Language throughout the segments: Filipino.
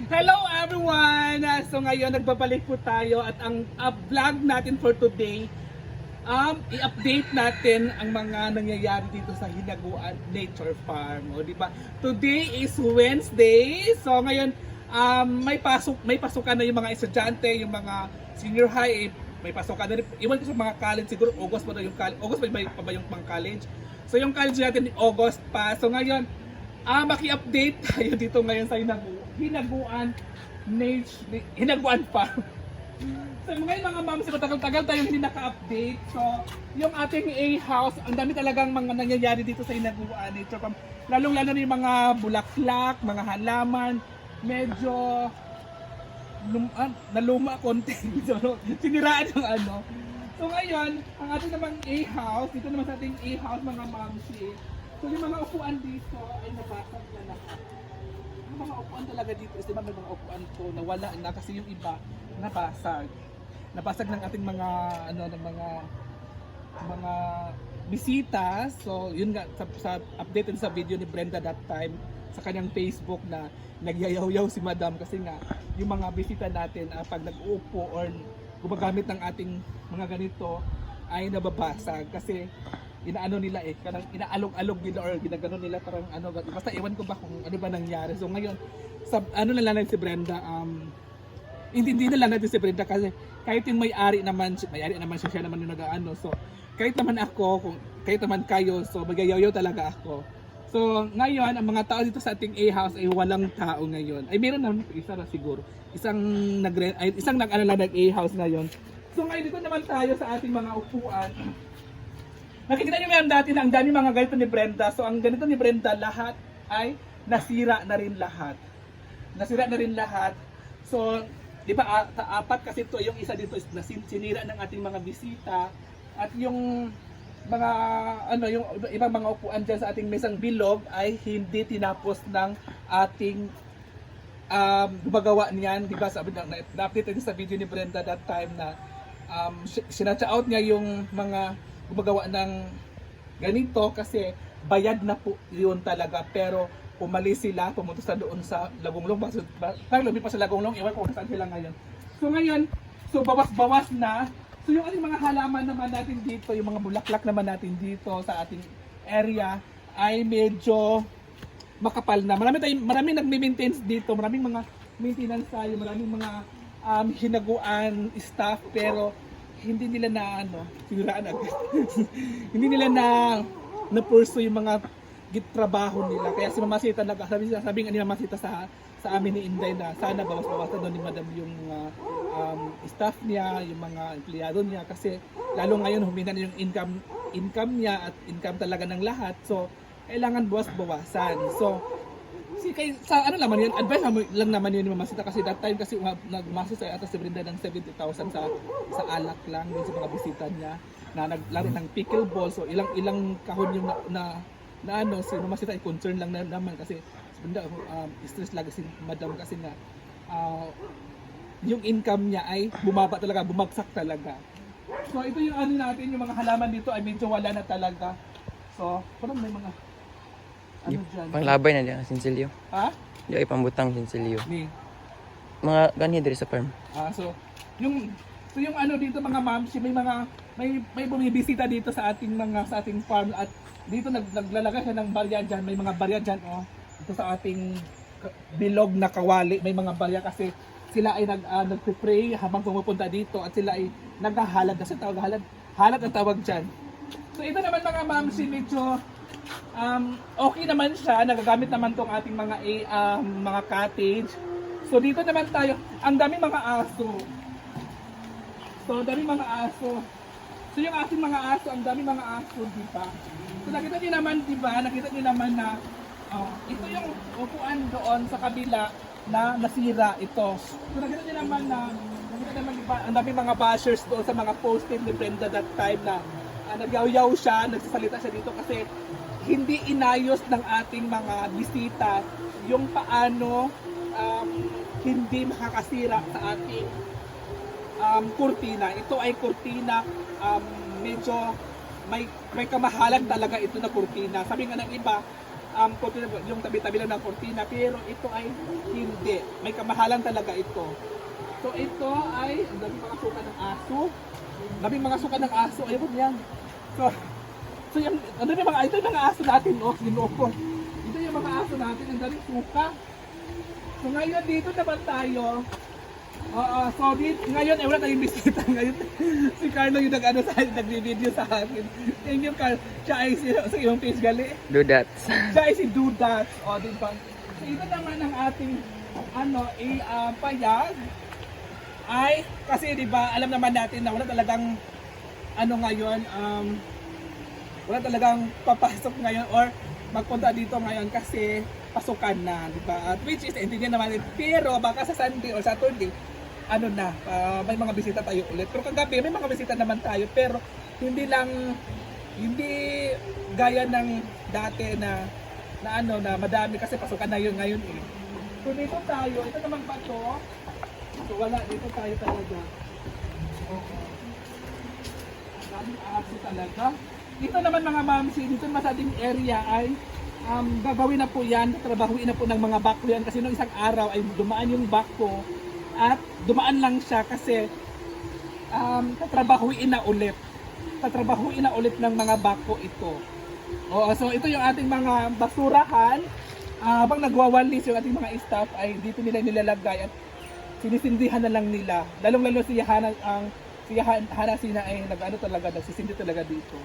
Hello everyone! So ngayon nagbabalik po tayo at ang vlog natin for today, i-update natin ang mga nangyayari dito sa Hinaguan Nature Farm. O, diba? Today is Wednesday. So ngayon may pasukan na yung mga estudyante, yung mga senior high, may pasukan na rin. Iwan ko sa mga college, siguro August pa na yung college. August pa ba yung pang college? So yung college natin August pa. So ngayon, maki-update tayo dito ngayon sa Hinaguan Farm. So ngayon mga ma'am, matagal-tagal tayo hindi naka-update. So yung ating A-house, ang dami talagang mga nangyayari dito sa Hinaguan Nature Farm. Lalong-lalo na yung mga bulaklak, mga halaman, medyo naluma konti. So, siniraan yung ano. So ngayon, ang ating namang A-house, dito naman sa ating A-house mga mamsi. So yung mga upuan dito ay nabasag na lahat. Yung mga upuan talaga dito is diba may mga upuan ko na wala na kasi yung iba nabasag. Nabasag ng ating mga ng mga bisita. So yun nga sa update sa video ni Brenda that time sa kanyang Facebook na nagyayaw-yaw si Madam kasi nga yung mga bisita natin pag nag-uupo or gumagamit ng ating mga ganito ay nababasag kasi inaano nila kanang inaalog-alog nila or ginagano nila parang basta ewan ko ba kung ano ba nangyari. So ngayon sa na lang natin si Brenda hindi na lang natin si Brenda kasi kahit yung may-ari naman siya naman yung nag-aano. So kahit naman ako, kahit naman kayo, so magayaw-yaw talaga ako. So ngayon ang mga tao dito sa ating A-house ay walang tao ngayon. Ay meron naman isa na siguro. Isang nag-A-house ngayon. So ngayon dito naman tayo sa ating mga upuan. Nakikita niyo yan dati na ang dami mga ganito ni Brenda. So ang ganito ni Brenda lahat ay nasira na rin lahat. Nasira na rin lahat. So, di ba apat kasi ito, yung isa dito is sinira ng ating mga bisita at yung mga yung ibang mga upuan diyan sa ating mesang bilog ay hindi tinapos ng ating gumagawa niyan, di ba? Sabi na-update din sa video ni Brenda that time na sinatcha out niya yung mga gumagawa ng ganito kasi bayad na po yun talaga pero umalis sila, pumunta sa doon sa Lagonglong, parang lumipas sa Lagonglong, iwan ko kung saan sila ngayon. So ngayon, bawas-bawas na. So yung ating mga halaman naman natin dito, yung mga bulaklak naman natin dito sa ating area ay medyo makapal na. Maraming nagme-maintain dito, maraming mga maintenance tayo, maraming mga hinaguan staff pero hindi nila na siniraan agad. Hindi nila na pursue yung mga trabaho nila. Kaya si Mama Sita sabi nga ni Mama Sita sa amin ni Inday na sana bawas-bawasan doon ni Madam yung staff niya, yung mga empleyado niya kasi lalo ngayon humina na yung income niya at income talaga ng lahat. So kailangan bawas-bawasan. So sa naman yun, advice lang naman yun ni Mama Sita kasi that time kasi nagmasos ay atas si Brenda ng 70,000 sa alak lang yun sa mga bisita niya na naglaro ng pickleball. So ilang kahon yung si Mama Sita ay concern lang naman kasi si Brenda stress lagi si Madam kasi nga yung income niya ay bumagsak talaga. So ito yung natin, yung mga halaman dito ay medyo wala na talaga. So parang may mga dyan. Panglabay na diyan sinsilyo. Ha? Di ay pambutang sinsilyo. Ni. Mga ganhi diri sa farm. So yung dito mga ma'am, may bumibisita dito sa ating farm at dito naglalagay siya ng barya diyan, may mga barya diyan dito sa ating bilog na kawali, may mga barya kasi sila ay nagpe-pray habang pumupunta dito at sila ay naghahalad kasi halad ang tawag diyan. So ito naman mga ma'am, medyo okay naman siya, nagagamit naman tong ating mga cottage. So dito naman tayo, ang daming mga aso. So daming mga aso. So yung ating mga aso, ang daming mga aso, di ba? So nakita niyo naman na ito yung upuan doon sa kabila na nasira ito. So nakita niyo naman di ba, ang daming mga bashers doon sa mga posted ni Brenda that time na nagyaw-yaw siya, nagsasalita siya dito kasi hindi inayos ng ating mga bisita yung paano hindi makakasira sa ating kurtina. Ito ay kurtina medyo may kamahalan talaga ito na kurtina. Sabi nga ng iba cortina, yung tabi-tabi lang ng cortina, pero ito ay hindi. May kamahalan talaga ito. So ito ay, ang daming mga suka ng aso. Daming mga suka ng aso, ayun yan. So yung, ano yung mga, ito yung mga aso natin, oh, ginoo. Ito yung mga aso natin, ang daming suka. So ngayon dito naman tayo. So ngayon wala tayong bisita ngayon. Si Carlo yung nag-ano sa akin, nagbi-video sa akin. Thank you, Carlo. Siya ay sa iyong page gali. Dudats. Siya ay si Dudat. O, di ba? So ito naman ang ating payag. Ay, kasi di ba alam naman natin na wala talagang ngayon, wala talagang papasok ngayon or magpunta dito ngayon kasi pasukan na, di ba? At which is, hindi naman, pero baka sa Sunday or Saturday, may mga bisita tayo ulit. Pero kagabi, may mga bisita naman tayo, pero hindi gaya ng dati na madami kasi pasukan na yun ngayon eh. So dito tayo, ito naman ba ito? So wala, dito tayo talaga. Daming aso talaga. Dito naman mga mamsi, dito naman sa ating area ay gagawin na po yan, trabahuin na po ng mga bako yan kasi noong isang araw ay dumaan yung bako at dumaan lang siya kasi tatrabahuin na ulit ng mga bako ito. So ito yung ating mga basurahan. Habang nagwawalis yung ating mga staff ay dito nila nilalagay at sinisindihan na lang nila. Lalong-lalo si Hana Sina ay nagsisindi talaga dito.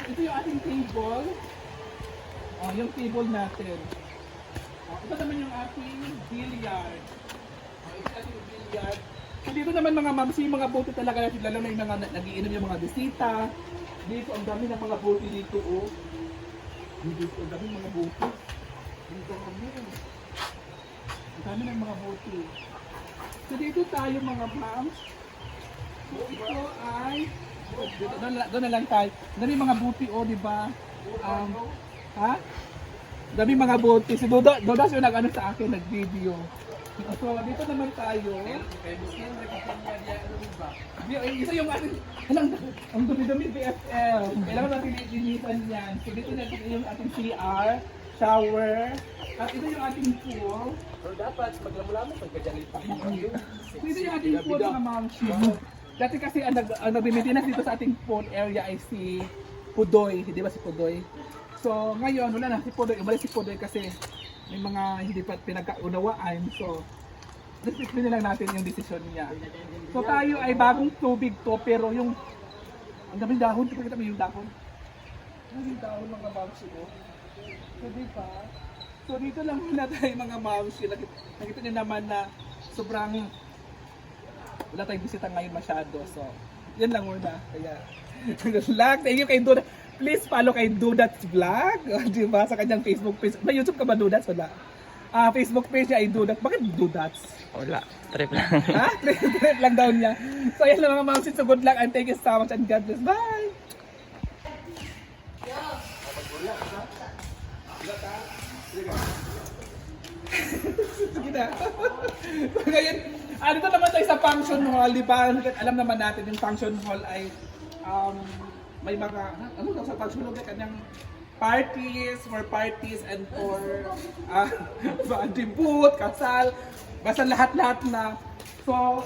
Ito yung ating table. Yung table natin. Ito naman yung ating billiard. Ito ating billiard. So dito naman mga mamsi, mga bote talaga natin, lalo na yung mga nagiinom yung mga bisita. Dito, ang dami ng mga bote dito, oh. Dito, ang dami ng mga bote. Dito kami. Ang dami ng mga bote. So dito tayo mga mams. So ito ay, doon na lang tayo. Ang dami mga bote, oh, di ba? Dami mga bote. Si Dodas yung nag-ano sa akin, nag-video. So, dito naman tayo. Isa yung ating, ang dumi-dumi BFL. Kailangan natin linisan yan. So, dito natin yung ating CR, shower, at ito yung ating pool. Pero dapat maglamulaman pag gajalit pa. So, ito yung ating pool mga mamsi. Dati kasi ang nag-maintenance dito sa ating pool area ay si Pudoy. Di ba si Pudoy? So ngayon wala na si Pudoy, umalis si Pudoy kasi may mga hindi pa pinagkaunawaan. So respectin na lang natin yung desisyon niya. So tayo ay bagong tubig to pero yung ang daming dahon, kita mo yung dahon. Yung dahon mga mamsi ko. So diba? So dito lang muna tayo mga mamsi. Nakita niyo naman na sobrang wala tayong bisita ngayon masyado. So yan lang muna. Kaya good luck. Thank you kay Dudat. Please follow kay Dudat's Vlog. Diba? Sa kanyang Facebook page. May YouTube ka ba Dudat's? Wala. Facebook page niya ay Dudat. Bakit Dudat's? Wala. Trip lang. Ha? Trip lang daw niya. So yan lang mga mamsi. So good luck and thank you so much and God bless. Bye! Sige na. So ngayon, dito naman tayo sa function hall, di ba? Alam naman natin yung function hall ay may mga, ano daw sa function hall, kanyang parties, for parties and for debut, kasal, basta lahat-lahat na. So,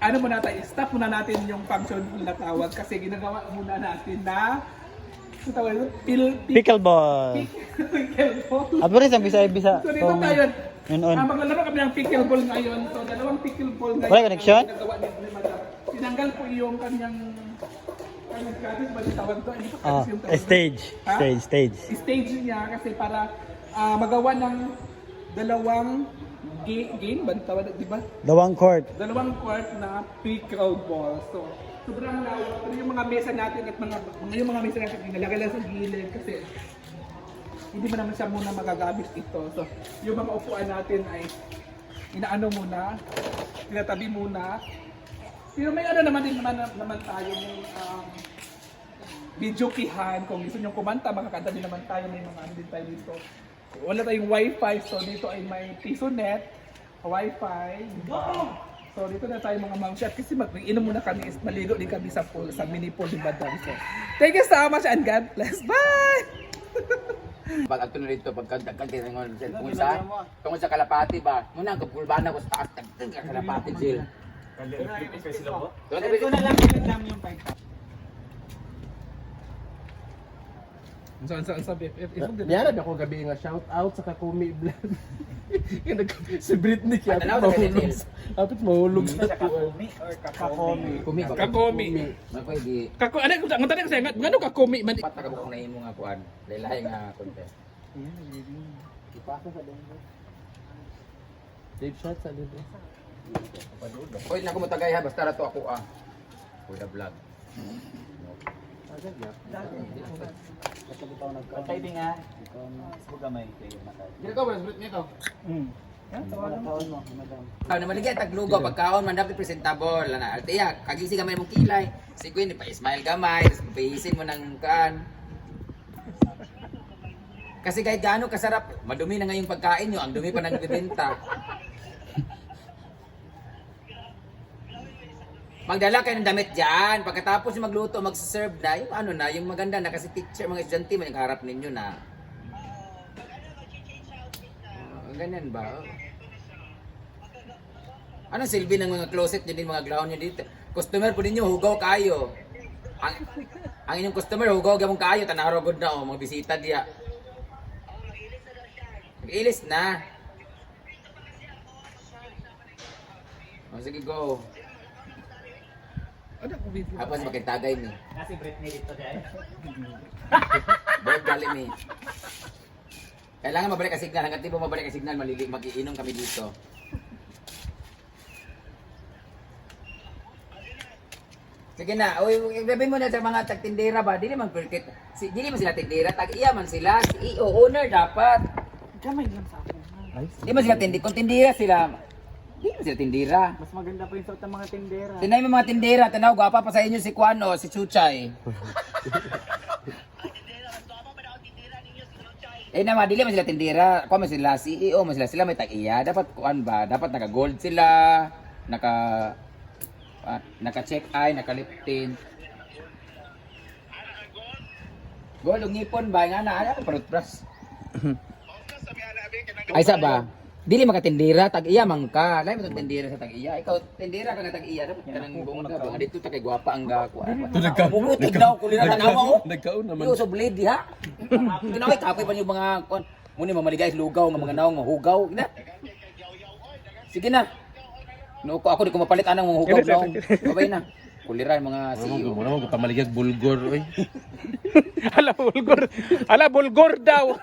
ano muna tayo, stop muna natin yung function hall na tawag kasi ginagawa muna natin na tawag ito, Pickleball. pickleball. Apo rin, bisa-bisa. So dito tayo, Yun-on. maglalaro kami ng pickleball ngayon. So dalawang pickleball ngayon. Wala connection? Ginagawa ni Madam. Tinanggal po yung kanyang gratis ba yung tawag to? Hindi pa gratis yung tawag. Stage. Ha? Stage. Stage niya kasi para magawa ng dalawang game ba tawag, di ba? Dawang court. Dalawang court na pickleball. So sobrang lawak. Pero yung mga mesa natin at yung mga mesa natin nilalagay lang sa gilid kasi hindi mo naman siya muna magagamit ito. So, yung mga upuan natin ay inaano muna, tinatabi muna. Pero may ano naman din naman tayo, may video kihan. Kung gusto nyo kumanta, makakanta din naman tayo, may mga ano din tayo dito. Wala tayong wifi, so dito ay may pisonet, wifi. So dito na tayo mga mamshot kasi mag-inom muna kami, maligo din kami sa pool, sa mini pool di ba? So, thank you so much and God bless. Bye! Pag ato na rito, pagkagkatingon, tungkol sa kalapati ba? Muna, kapulbana ko sa taas, tagtag ka kalapati, Jill. Ito na lang yung 5,000. Ang sabi, Niyarad ako gabi nga shout out sa Kakumi Vlog. Si Britney kaya Tanaw na kayo, Jill. apit mahulog sa Kakumi or Kakomi? Kumi ba? Kakomi. Mapwede. Ano ang tanong ko sa'yo, ngano kakomi man? Pat nakabukong na imo nga kuan. Laylay nga contest. Ipasa sa dito. Save shot sa dito. Oy, naku mo tagay ha, basta rato ako Kuya Vlog. Patay din nga. Suga may kayo na tayo. Dili ka ba Britney to? Taon mo, madam. Na maligay taglugaw pagkaon man dapat presentable na altiya kagisi gamay mong kilay si Queen pa smile gamay tapos papihisin mo ng kaan kasi kahit gaano kasarap madumi na ngayong pagkain nyo ang dumi pa nang bibenta magdala kayo ng damit dyan pagkatapos yung magluto magserve na yung ano na yung maganda na kasi teacher mga estudyante man yung harap ninyo na ganyan ba? Anong silbi ng mga closet nyo din, mga ground nyo dito? Customer po ninyo, hugaw kayo. Ang inyong customer, hugaw gamong kayo, tanarogod na mga bisita diya. Mag-ilis na. O sige, go. Ano ang video? Tapos makintagay ni. Kasi Britney dito dyan. Bob gali ni. Kailangan mabalik ang signal. Hanggang di mo mabalik ang signal, mag-iinom kami dito. Sige na, uy, gabi mo na sa mga tagtindera ba? Dili man perkit. Dili man sila tindera, tag-iya man sila. CEO owner dapat. Gamay lang sa ako. Di man sila tindi, kung tindera sila. Di man sila tindera. Mas maganda pa yung suot ng mga tindera. Tinay mo mga tindera, tanaw gwapa pa sa inyo si Kuano, si Chuchay. Eh naman, dili man sila tindera. Kuha man sila, CEO man sila may tag-iya. Dapat kuan ba? Dapat naka-gold sila, naka-check eye, naka-lip tint. Gold, ngipon ba? Nga na, ano ko parutras. Ay sa ba? Dili makatindira, tag-iya man ka. Lain mo itong tindira sa tag-iya. Ikaw, tindira ka na tag-iya. Dapat ka nang bongga ba? Dito ta kay gwapa ang gakuan. Pumutik daw, kulira tanawa ko. Nagkaon naman. Iyo, so blade ha? Kinaway, kapoy pa yung mga, muna mamaligay, lugaw, ng mga naong mahugaw. Ina. Sige na. No, ako di ko mapalit anang mga hugaw naong. Babay na. Kulira yung mga CEO. Mo naman pamaligag bulgor oy. Ala bulgor daw.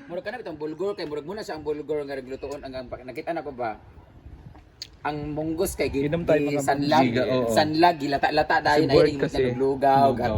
Murag ka na itong bulgur kay murag muna siya ang bulgur nga naglutoon ang nakita na ko ba ang munggos kay Inom tayo, mga sanlag Siga, oo. sanlag gilata-lata dahil Si Bert ay kasi. lugaw gata